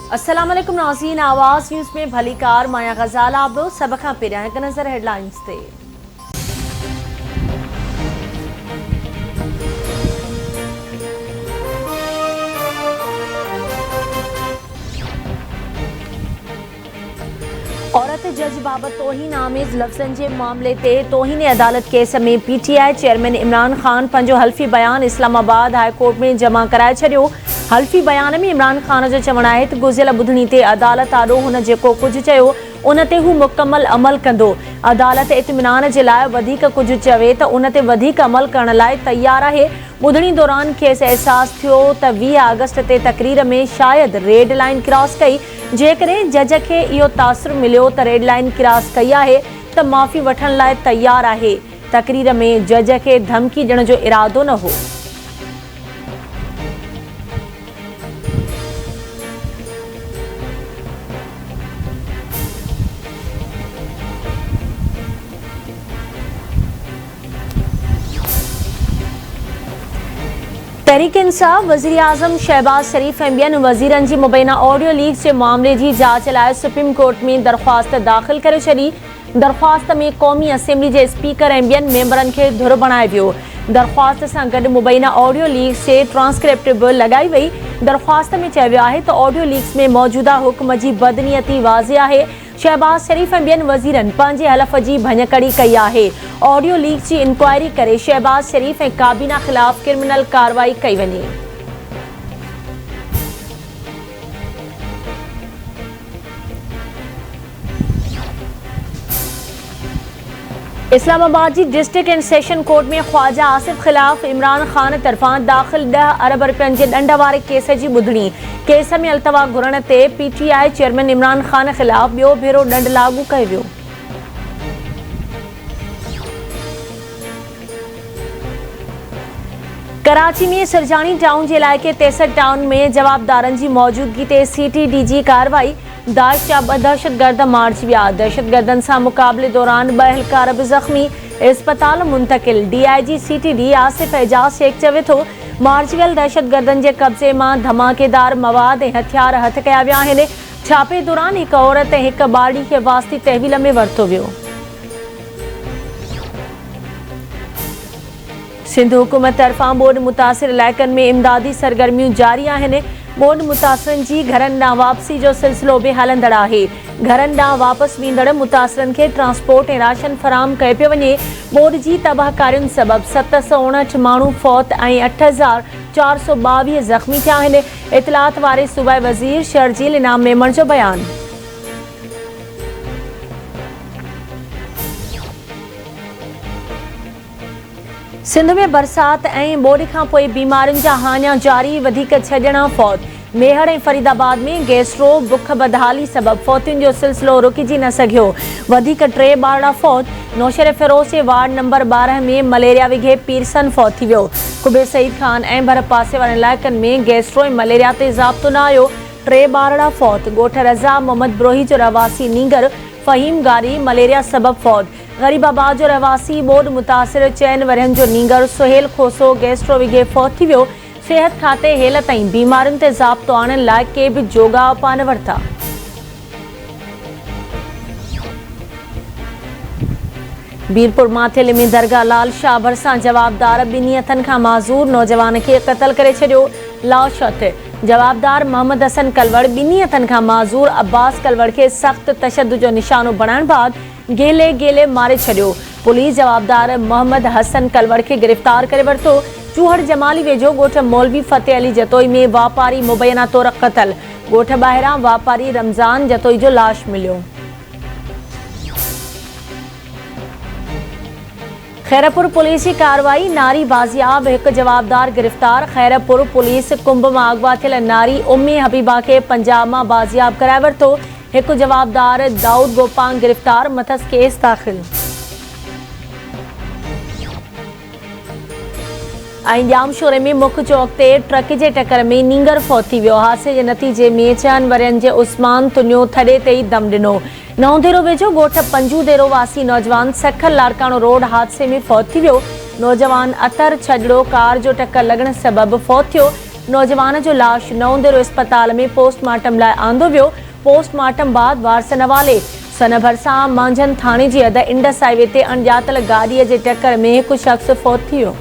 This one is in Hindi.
अस्सलाम वालेकुम नाज़रीन, आवाज़ न्यूज़ में भली कार माया गज़ाल आबरो सब खां पहिरियां हिकु नज़र हेडलाइंस ते। औरत जज बाबत तोहीन आमेज़ लफ़्ज़नि जे मामले ते तोहीन अदालत केस में PTI चेयरमैन इमरान ख़ान पंहिंजो हल्फ़ी बयान इस्लामाबाद हाई कोर्ट में जमा कराए छॾियो। हल्फ़ी बयान में इमरान ख़ान जो चवणु आहे त गुज़िरियल ॿुधणी ते अदालत आॾो हुन जेको कुझु चयो उन ते हू मुकमल अमल कंदो। अदालत इत्मिनान जे लाइ वधीक कुझु चवे त उन ते वधीक अमल करण लाइ तयारु आहे। ॿुधणी दौरान खेसि अहसासु थियो त 20 अगस्त ते तक़रीर में शायदि रेड लाइन क्रॉस कई। जेकॾहिं जज खे इहो तासुर मिलियो त रेड लाइन क्रॉस कई आहे त माफ़ी वठण लाइ तयारु आहे। तक़रीर में जज खे धमकी ॾियण जो इरादो न हो। तहरीक इंसाफ वज़ीर आज़म शहबाज शरीफ ऐं ॿियनि वज़ीरनि जी मुबैना ऑडियो लीक्स जे मामले जी जांच लाइ सुप्रीम कोर्ट में दरख़्वास्त दाख़िल करे छॾी। दरख़्वास्त में क़ौमी असेंबली जे स्पीकर ऐं ॿियनि मेंबरनि खे धुर बणाए वियो। दरख़्वास्त सां गॾु मुबैना ऑडियो लीक्स जे ट्रांसक्रिप्ट बि लॻाई वई। दरख़्वास्त में चयो वियो आहे त ऑडियो लीक्स में मौजूदा हुक्म जी बदनीयती वाज़िह आहे। शहबाज शरीफ ऐं ॿियनि वज़ीरनि पंहिंजे हलफ़ जी भञकड़ी कई आहे। ऑडियो लीक्स जी इंक्वायरी करे शहबाज शरीफ ऐं काबीना ख़िलाफ़ क्रिमिनल कार्रवाई कई वञे। इस्लामाबाद जी डिस्ट्रिक्ट एंड सेशन कोर्ट में ख्वाजा आसिफ ख़िलाफ़ इमरान ख़ान तरफ़ां दाख़िल 10 अरब रुपयनि जे ॾंड वारे केस जी ॿुधणी। केस में अल्तवा घुरण ते PTI चेयरमैन इमरान ख़ान ख़िलाफ़ ॿियो भेरो ॾंड लागू कयो वियो। कराची में सरजानी टाउन जे इलाइक़े 63 टाउन में जवाबदारनि जी मौजूदगी ते CTD जी कार्रवाई। दाइश जा 2 दहशतगर्द मारिजी विया। दहशतगर्दनि सां मुक़ाबले दौरान 2 एहलकार बि ज़ख़्मी, इस्पताल मुंतक़िल। DIG CTD आसिफ एजाज़ शेख चवे थो मारिजी वियल दहशतगर्दनि जे कब्ज़े मां धमाकेदार मवाद ऐं हथियार हथ कया विया आहिनि। छापे दौरान हिकु औरत ऐं हिकु ॿारड़ी खे वास्ती तहवील में वरितो वियो। सिंध हुकूमत तरफ़ां बोर्ड मुतासिर इलाइक़नि में इमदादी सरगर्मियूं जारी आहिनि। बोर्ड मुतासिरनि जी घरनि ॾांहुं वापसी जो सिलसिलो बि हलंदड़ आहे। घरनि ॾांहुं वापसि वेंदड़ मुतासिरनि खे ट्रांसपोर्ट ऐं राशन फराहम कयो पियो वञे। बोर्ड जी तबाहकारियुनि सबबि 759 माण्हू फौत ऐं 8422 ज़ख़्मी थिया आहिनि। इतलात वारे सूबाई वज़ीर शर्जील इनाम मेमण जो बयानु। सिंध में बरसात ऐं ॿोॾि खां पोइ बीमारियुनि जा हाञा जारी, वधीक 6 ॼणा फौत। मेहर ऐं फरीदाबाद में गैस्ट्रो बुख बदहाली सबबि फौतियुनि जो सिलसिलो रुकिजी न सघियो। वधीक 3 ॿारड़ा फौत। नौशर फिरोज़ जे वार्ड नंबर 12 में मलेरिया विघे पीरसन फौत थी वियो। कुबे सईद खान ऐं भर पासे वारनि इलाइक़नि में गैस्ट्रो ऐं मलेरिया ते ज़ाब्तो न आयो। 3 ॿारड़ा फौत। ॻोठ रज़ा मोहम्मद ब्रोही जो रवासी नींगर फ़हीम गारी मलेरिया सबबि फौत। गरीबाबाद जो रहवासी बोर्ड मुतासिर 4 वरियनि जो नींगर सुहेल खोसो गैस्ट्रो विघे फौत थी वियो। सिहत खाते हेल ताईं बीमारियुनि ते ज़ाब्तो आणण लाइ के बि जोगा उपा न वरिता। बीरपुर माथेले में दरगाह लाल शाह भरिसां जवाबदार 2 हथनि खां माज़ूर नौजवान खे क़तल करे छॾियो। लाशत जवाबदार मोहम्मद हसन कलवड़ 2 हथनि खां माज़ूर अब्बास कलवड़ खे सख़्त तशद्दुद जो निशानो बणाइण बाद गेले मारे छॾियो। पुलिस जवाबदार मोहम्मद हसन कलवड़ खे गिरफ़्तार करे वरितो। चूहड़ जमाली वेझो ॻोठ मौलवी फ़तेह अली जतोई में वापारी मुबैना तौर क़तल। ॻोठ ॿाहिरां वापारी रमज़ान जतोई जो लाश मिलियो। खैरपुर पुलिस जी कार्रवाई, नारी बाज़ियाब, हिकु जवाबदार गिरफ़्तार। खैरपुर पुलिस कुंभ मां अगवा थियल नारी उम्मी हबीबा खे पंजाब मां बाज़ियाब कराए वरितो। हिकु जवाबदार दाऊद गोपांग गिरफ़्तार, मथस केस दाख़िल। ऐं जामशोरे में मुख्य चौक ते ट्रक जे टकर में नींगर फौत थी वियो। हादसे जे नतीजे में 4 वरियनि जे उस्मान तुनियो थॾे ते ई दम ॾिनो। नौंदेरो वेझो ॻोठ पंजूदेरो वासी नौजवान सखल लाड़काणो रोड हादसे में फौत थी वियो। नौजवान अतर छजड़ो कार जो टक्कर लॻण सबबि फौत थियो। नौजवान जो लाश नौंदरो अस्पताल में पोस्टमार्टम लाइ आंदो वियो। पोस्टमार्टम बाद वारसन हवाले। सन भरिसां मांझन थाणे जी अध इंडस हाईवे ते अणॼातल गाॾीअ जे टक्कर में हिकु शख़्स फौत थी वियो।